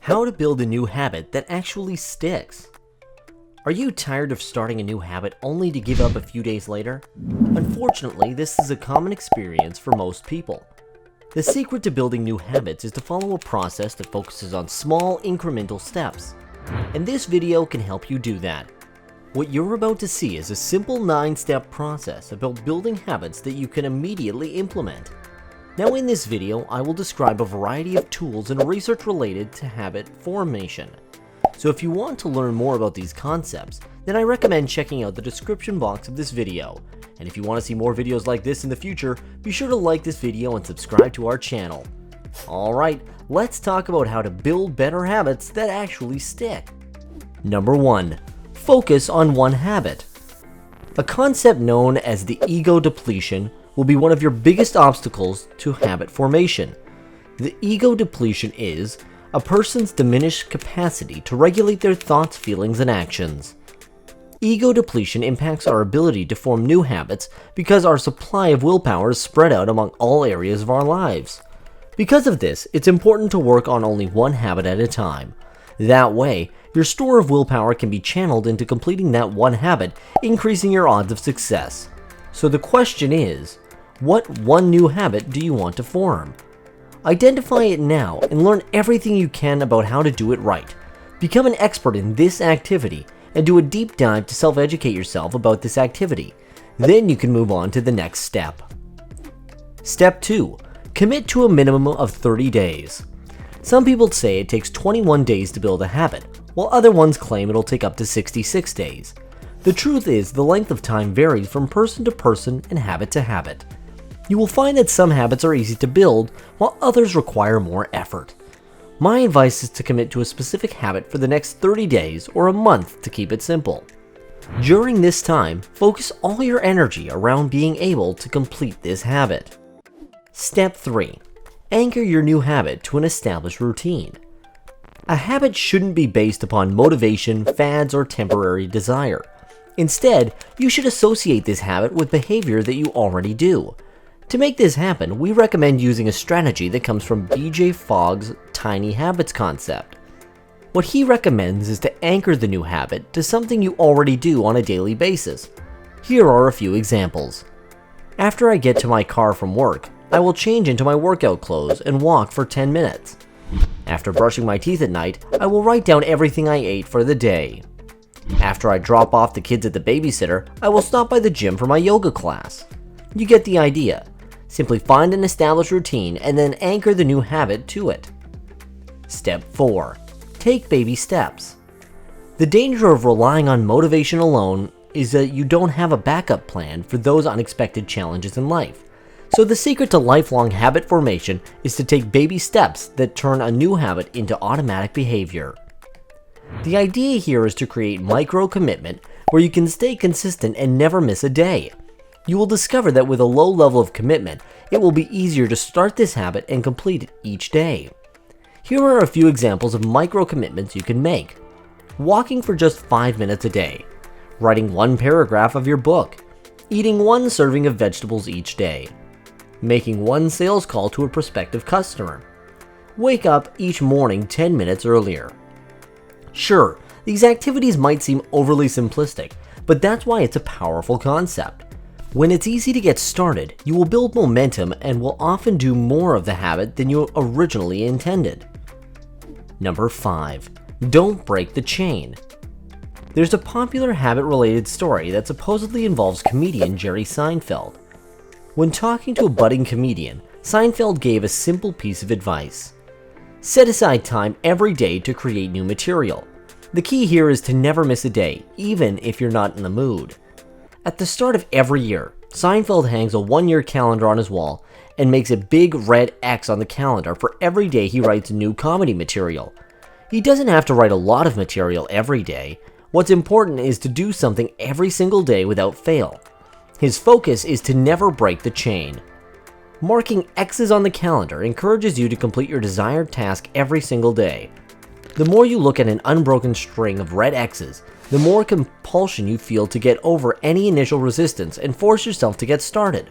How to build a new habit that actually sticks. Are you tired of starting a new habit only to give up a few days later? Unfortunately, this is a common experience for most people. The secret to building new habits is to follow a process that focuses on small, incremental steps. And this video can help you do that. What you're about to see is a simple 9-step process about building habits that you can immediately implement. Now in this video, I will describe a variety of tools and research related to habit formation. So if you want to learn more about these concepts, then I recommend checking out the description box of this video. And if you want to see more videos like this in the future, be sure to like this video and subscribe to our channel. Alright, let's talk about how to build better habits that actually stick. Number 1. Focus on one habit. A concept known as the ego depletion will be one of your biggest obstacles to habit formation. The ego depletion is a person's diminished capacity to regulate their thoughts, feelings, and actions. Ego depletion impacts our ability to form new habits because our supply of willpower is spread out among all areas of our lives. Because of this, it's important to work on only one habit at a time. That way, your store of willpower can be channeled into completing that one habit, increasing your odds of success. So the question is, what one new habit do you want to form? Identify it now and learn everything you can about how to do it right. Become an expert in this activity and do a deep dive to self-educate yourself about this activity. Then you can move on to the next step. Step 2. Commit to a minimum of 30 days. Some people say it takes 21 days to build a habit, while other ones claim it'll take up to 66 days. The truth is, the length of time varies from person to person and habit to habit. You will find that some habits are easy to build, while others require more effort. My advice is to commit to a specific habit for the next 30 days or a month to keep it simple. During this time, focus all your energy around being able to complete this habit. Step 3. Anchor your new habit to an established routine. A habit shouldn't be based upon motivation, fads, or temporary desire. Instead, you should associate this habit with behavior that you already do. To make this happen, we recommend using a strategy that comes from Fogg's tiny habits concept. What he recommends is to anchor the new habit to something you already do on a daily basis. Here are a few examples. After I get to my car from work, I will change into my workout clothes and walk for 10 minutes. After brushing my teeth at night, I will write down everything I ate for the day. After I drop off the kids at the babysitter, I will stop by the gym for my yoga class. You get the idea. Simply find an established routine and then anchor the new habit to it. Step 4. Take baby steps. The danger of relying on motivation alone is that you don't have a backup plan for those unexpected challenges in life. So the secret to lifelong habit formation is to take baby steps that turn a new habit into automatic behavior. The idea here is to create micro commitment where you can stay consistent and never miss a day. You will discover that with a low level of commitment, it will be easier to start this habit and complete it each day. Here are a few examples of micro commitments you can make. Walking for just 5 minutes a day, writing one paragraph of your book, eating one serving of vegetables each day, making one sales call to a prospective customer, wake up each morning 10 minutes earlier. Sure, these activities might seem overly simplistic, but that's why it's a powerful concept. When it's easy to get started, you will build momentum and will often do more of the habit than you originally intended. Number 5. Don't break the chain. There's a popular habit-related story that supposedly involves comedian Jerry Seinfeld. When talking to a budding comedian, Seinfeld gave a simple piece of advice. Set aside time every day to create new material. The key here is to never miss a day, even if you're not in the mood. At the start of every year, Seinfeld hangs a 1-year calendar on his wall and makes a big red X on the calendar for every day he writes new comedy material. He doesn't have to write a lot of material every day. What's important is to do something every single day without fail. His focus is to never break the chain. Marking X's on the calendar encourages you to complete your desired task every single day. The more you look at an unbroken string of red X's, the more compulsion you feel to get over any initial resistance and force yourself to get started.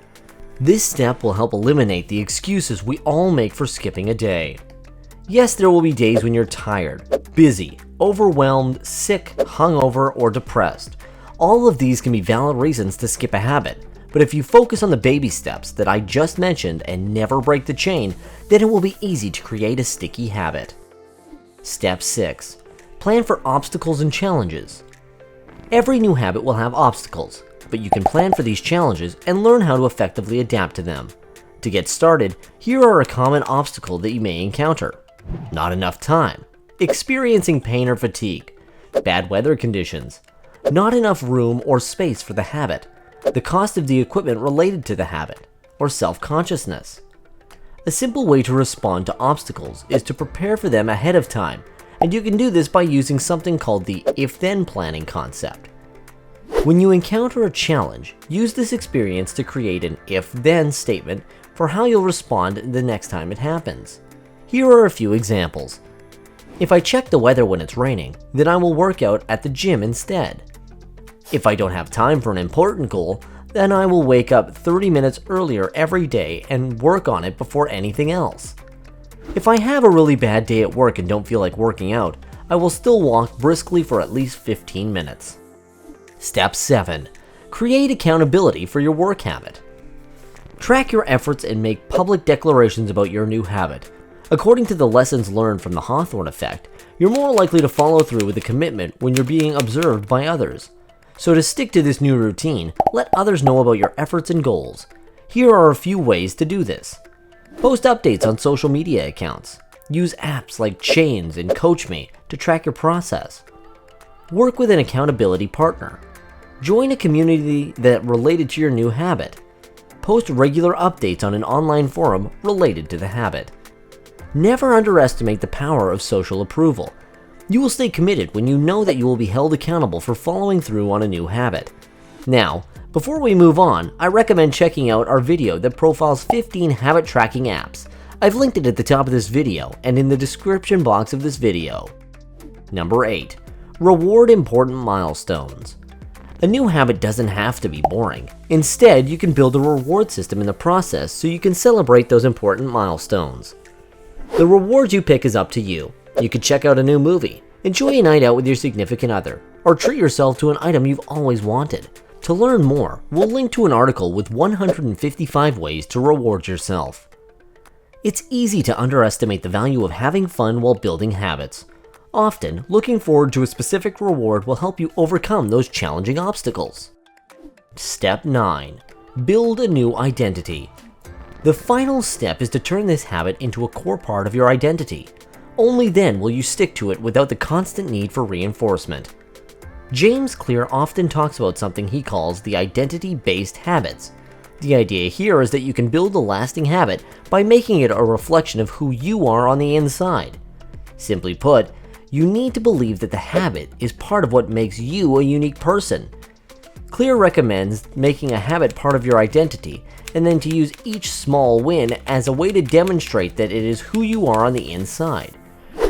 This step will help eliminate the excuses we all make for skipping a day. Yes, there will be days when you're tired, busy, overwhelmed, sick, hungover, or depressed. All of these can be valid reasons to skip a habit, but if you focus on the baby steps that I just mentioned and never break the chain, then it will be easy to create a sticky habit. Step 6. Plan for obstacles and challenges. Every new habit will have obstacles, but you can plan for these challenges and learn how to effectively adapt to them. To get started, here are a common obstacle that you may encounter. Not enough time, experiencing pain or fatigue, bad weather conditions, not enough room or space for the habit, the cost of the equipment related to the habit, or self-consciousness. A simple way to respond to obstacles is to prepare for them ahead of time, and you can do this by using something called the if-then planning concept. When you encounter a challenge, use this experience to create an if-then statement for how you'll respond the next time it happens. Here are a few examples. If I check the weather when it's raining, then I will work out at the gym instead. If I don't have time for an important goal, then I will wake up 30 minutes earlier every day and work on it before anything else. If I have a really bad day at work and don't feel like working out, I will still walk briskly for at least 15 minutes. Step 7. Create accountability for your work habit. Track your efforts and make public declarations about your new habit. According to the lessons learned from the Hawthorne effect, you're more likely to follow through with a commitment when you're being observed by others. So to stick to this new routine, let others know about your efforts and goals. Here are a few ways to do this. Post updates on social media accounts. Use apps like Chains and CoachMe to track your process. Work with an accountability partner. Join a community that related to your new habit. Post regular updates on an online forum related to the habit. Never underestimate the power of social approval. You will stay committed when you know that you will be held accountable for following through on a new habit. Now, before we move on, I recommend checking out our video that profiles 15 habit tracking apps. I've linked it at the top of this video and in the description box of this video. Number 8. Reward important milestones. A new habit doesn't have to be boring. Instead, you can build a reward system in the process so you can celebrate those important milestones. The rewards you pick is up to you. You could check out a new movie, enjoy a night out with your significant other, or treat yourself to an item you've always wanted. To learn more, we'll link to an article with 155 ways to reward yourself. It's easy to underestimate the value of having fun while building habits. Often, looking forward to a specific reward will help you overcome those challenging obstacles. Step 9. Build a new identity. The final step is to turn this habit into a core part of your identity. Only then will you stick to it without the constant need for reinforcement. James Clear often talks about something he calls the identity-based habits. The idea here is that you can build a lasting habit by making it a reflection of who you are on the inside. Simply put, you need to believe that the habit is part of what makes you a unique person. Clear recommends making a habit part of your identity and then to use each small win as a way to demonstrate that it is who you are on the inside.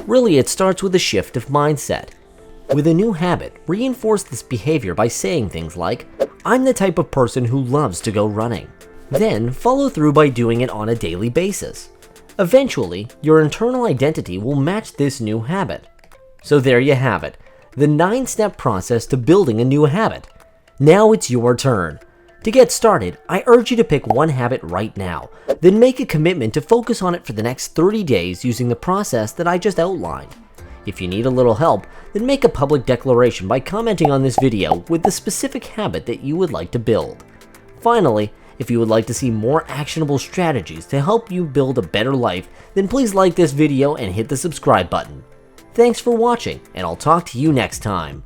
Really, it starts with a shift of mindset. With a new habit, reinforce this behavior by saying things like, "I'm the type of person who loves to go running." Then follow through by doing it on a daily basis. Eventually, your internal identity will match this new habit. So there you have it, the 9-step process to building a new habit. Now it's your turn. To get started, I urge you to pick one habit right now, then make a commitment to focus on it for the next 30 days using the process that I just outlined. If you need a little help, then make a public declaration by commenting on this video with the specific habit that you would like to build. Finally, if you would like to see more actionable strategies to help you build a better life, then please like this video and hit the subscribe button. Thanks for watching, and I'll talk to you next time.